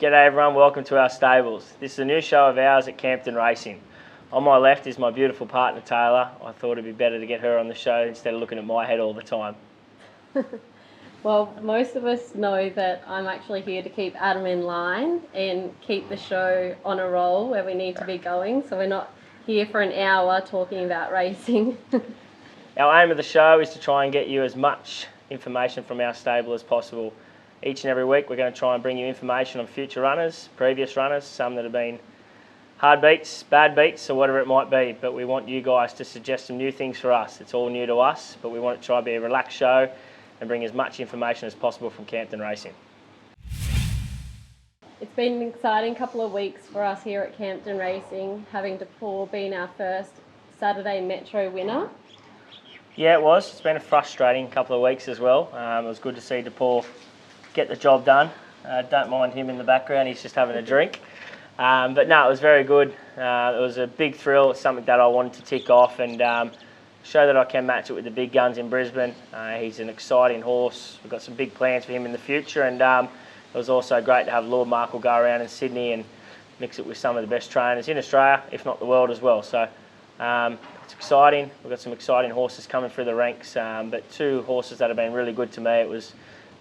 G'day everyone, welcome to our stables. This is a new show of ours at Campton Racing. On my left is my beautiful partner Taylor. I thought it'd be better to get her on the show instead of looking at my head all the time. Well, most of us know that I'm actually here to keep Adam in line and keep the show on a roll where we need to be going, so we're not here for an hour talking about racing. Our aim of the show is to try and get you as much information from our stable as possible. Each and every week we're going to try and bring you information on future runners, previous runners, some that have been hard beats, bad beats, or whatever it might be. But we want you guys to suggest some new things for us. It's all new to us, but we want it to try and be a relaxed show and bring as much information as possible from Campton Racing. It's been an exciting couple of weeks for us here at Campton Racing, having DePaul been our first Saturday Metro winner. Yeah, it was. It's been a frustrating couple of weeks as well. It was good to see DePaul get the job done. Don't mind him in the background, he's just having a drink. But no, it was very good. It was a big thrill. It's something that I wanted to tick off and show that I can match it with the big guns in Brisbane. He's an exciting horse. We've got some big plans for him in the future, and it was also great to have Lord Markle go around in Sydney and mix it with some of the best trainers in Australia, if not the world as well. So it's exciting. We've got some exciting horses coming through the ranks, but two horses that have been really good to me. It was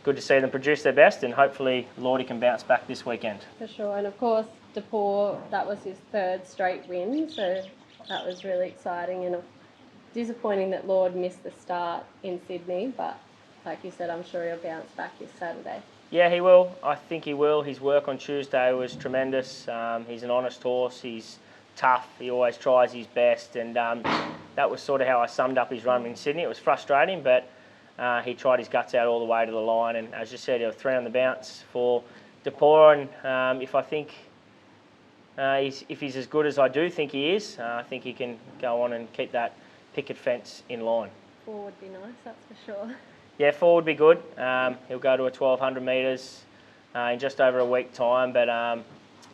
good to see them produce their best, and hopefully Lordy can bounce back this weekend. For sure, and of course DePaul, that was his third straight win, so that was really exciting, and disappointing that Lord missed the start in Sydney, but like you said, I'm sure he'll bounce back this Saturday. Yeah, he will. I think he will. His work on Tuesday was tremendous. He's an honest horse. He's tough. He always tries his best, and that was sort of how I summed up his run in Sydney. It was frustrating, but he tried his guts out all the way to the line, and as you said, he was 3 on the bounce for DePaul, and if I think if he's as good as I do think he is, I think he can go on and keep that picket fence in line. 4 would be nice, that's for sure. Yeah, 4 would be good. He'll go to a 1200 metres in just over a week time, but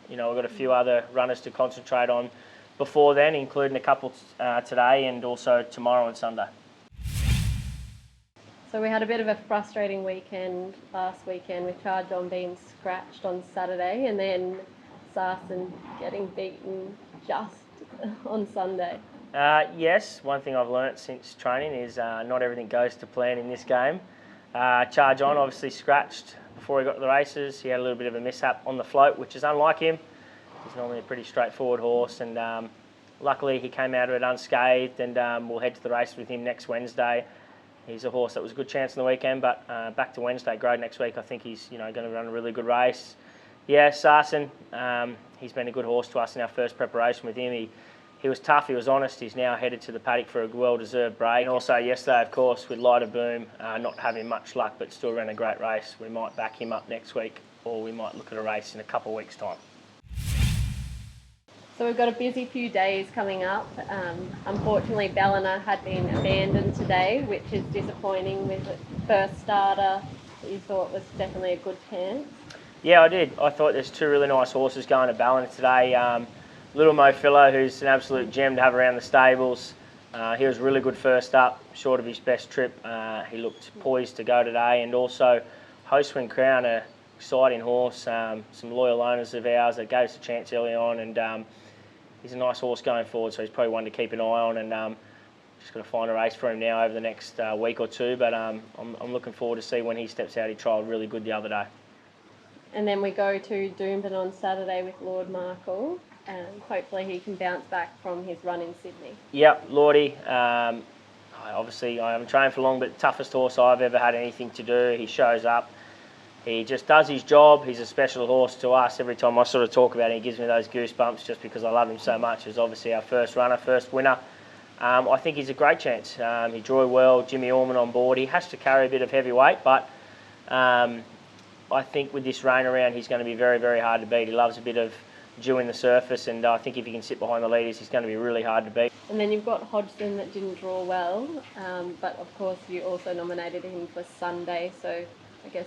you know, we've got a few other runners to concentrate on before then, including a couple today and also tomorrow and Sunday. So we had a bit of a frustrating weekend last weekend with Charge On being scratched on Saturday, and then Sarsen getting beaten just on Sunday. Yes, one thing I've learnt since training is not everything goes to plan in this game. Charge On obviously scratched before he got to the races. He had a little bit of a mishap on the float, which is unlike him. He's normally a pretty straightforward horse, and luckily he came out of it unscathed, and we'll head to the race with him next Wednesday. He's a horse that was a good chance in the weekend, but back to Wednesday Grade next week. I think he's going to run a really good race. Yeah, Sarsen, he's been a good horse to us in our first preparation with him. He was tough, he was honest. He's now headed to the paddock for a well-deserved break. And also yesterday, of course, with Lighter Boom, not having much luck, but still ran a great race. We might back him up next week, or we might look at a race in a couple of weeks' time. So we've got a busy few days coming up. Unfortunately, Ballina had been abandoned today, which is disappointing with the first starter that you thought was definitely a good chance. Yeah, I did. I thought there's 2 really nice horses going to Ballina today. Little Mo Filler, who's an absolute gem to have around the stables. He was really good first up, short of his best trip. He looked poised to go today. And also Hostwin Crown, an exciting horse, some loyal owners of ours that gave us a chance early on, and he's a nice horse going forward, so he's probably one to keep an eye on, and just got to find a race for him now over the next week or two, but I'm looking forward to see when he steps out. He trialled really good the other day. And then we go to Doomben on Saturday with Lord Markle, and hopefully he can bounce back from his run in Sydney. Yep, Lordy. Obviously, I haven't trained for long, but toughest horse I've ever had anything to do. He shows up. He just does his job. He's a special horse to us. Every time I sort of talk about him, he gives me those goosebumps just because I love him so much. He's obviously our first runner, first winner. I think he's a great chance. He drew well. Jimmy Orman on board. He has to carry a bit of heavy weight, but I think with this rain around, he's going to be very, very hard to beat. He loves a bit of dew in the surface, and I think if he can sit behind the leaders, he's going to be really hard to beat. And then you've got Hodgson that didn't draw well, but of course you also nominated him for Sunday, so I guess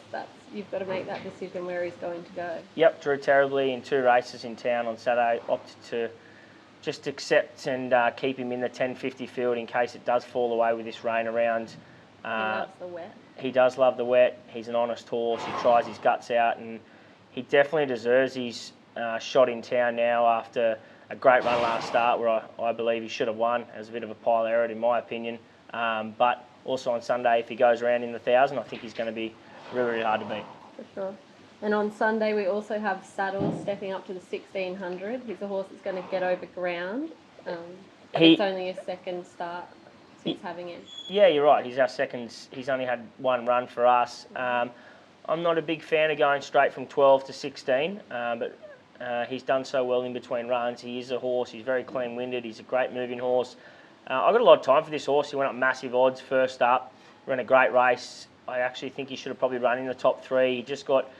you've got to make that decision where he's going to go. Yep, drew terribly in 2 races in town on Saturday. Opted to just accept and keep him in the 1050 field in case it does fall away with this rain around. He loves the wet. He does love the wet. He's an honest horse. He tries his guts out, and he definitely deserves his shot in town now after a great run last start where I believe he should have won. It was a bit of a pile error in my opinion. But also on Sunday, if he goes around in the 1,000, I think he's going to be really, really hard to beat. For sure. And on Sunday, we also have Saddle stepping up to the 1,600. He's a horse that's going to get over ground. It's only his second start since having him. Yeah, you're right. He's our second. He's only had one run for us. I'm not a big fan of going straight from 12 to 16, but he's done so well in between runs. He is a horse. He's very clean-winded. He's a great moving horse. I've got a lot of time for this horse. He went up massive odds first up. Ran a great race. I actually think he should have probably run in the top 3. He just got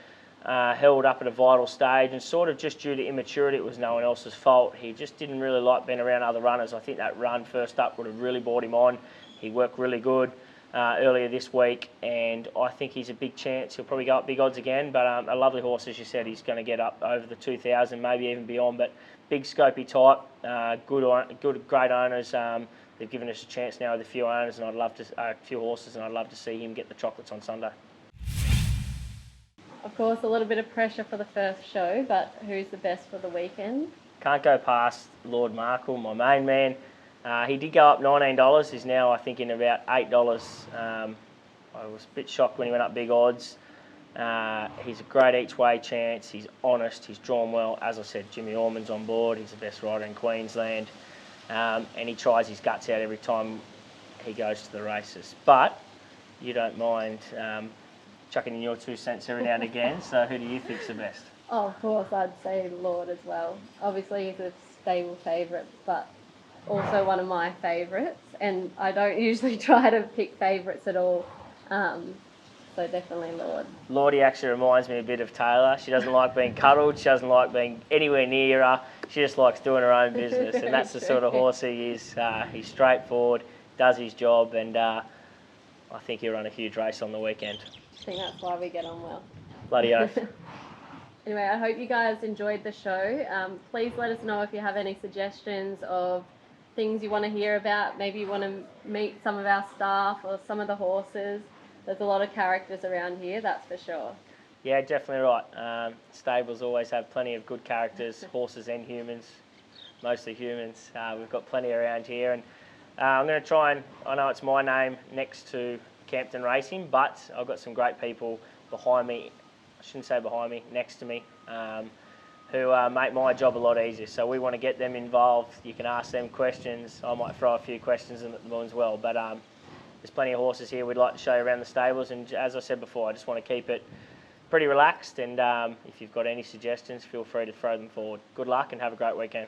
held up at a vital stage, and sort of just due to immaturity, it was no one else's fault. He just didn't really like being around other runners. I think that run first up would have really brought him on. He worked really good earlier this week, and I think he's a big chance. He'll probably go up big odds again, but a lovely horse, as you said. He's going to get up over the 2,000, maybe even beyond, but big scopy type, great owners. They've given us a chance now with a few owners, and a few horses, and I'd love to see him get the chocolates on Sunday. Of course, a little bit of pressure for the first show, but who's the best for the weekend? Can't go past Lord Markle, my main man. He did go up $19. He's now, I think, in about $8. I was a bit shocked when he went up big odds. He's a great each-way chance. He's honest. He's drawn well. As I said, Jimmy Orman's on board. He's the best rider in Queensland. And he tries his guts out every time he goes to the races. But you don't mind chucking in your 2 cents every now and again. So who do you think's the best? Oh, of course, I'd say Lord as well. Obviously, he's a stable favourite, but also one of my favourites. And I don't usually try to pick favourites at all. So definitely Lord. Lordy actually reminds me a bit of Taylor. She doesn't like being cuddled. She doesn't like being anywhere near her. She just likes doing her own business. And that's the sort of horse he is. He's straightforward, does his job, and I think he'll run a huge race on the weekend. I think that's why we get on well. Bloody oath. Anyway, I hope you guys enjoyed the show. Please let us know if you have any suggestions of things you want to hear about. Maybe you want to meet some of our staff or some of the horses. There's a lot of characters around here, that's for sure. Yeah, definitely right. Stables always have plenty of good characters, horses and humans, mostly humans. We've got plenty around here, and I'm going to try and, I know it's my name next to Campton Racing, but I've got some great people behind me, I shouldn't say behind me, next to me, who make my job a lot easier. So we want to get them involved. You can ask them questions. I might throw a few questions in at them as well, but there's plenty of horses here we'd like to show you around the stables, and as I said before, I just want to keep it pretty relaxed, and if you've got any suggestions, feel free to throw them forward. Good luck and have a great weekend.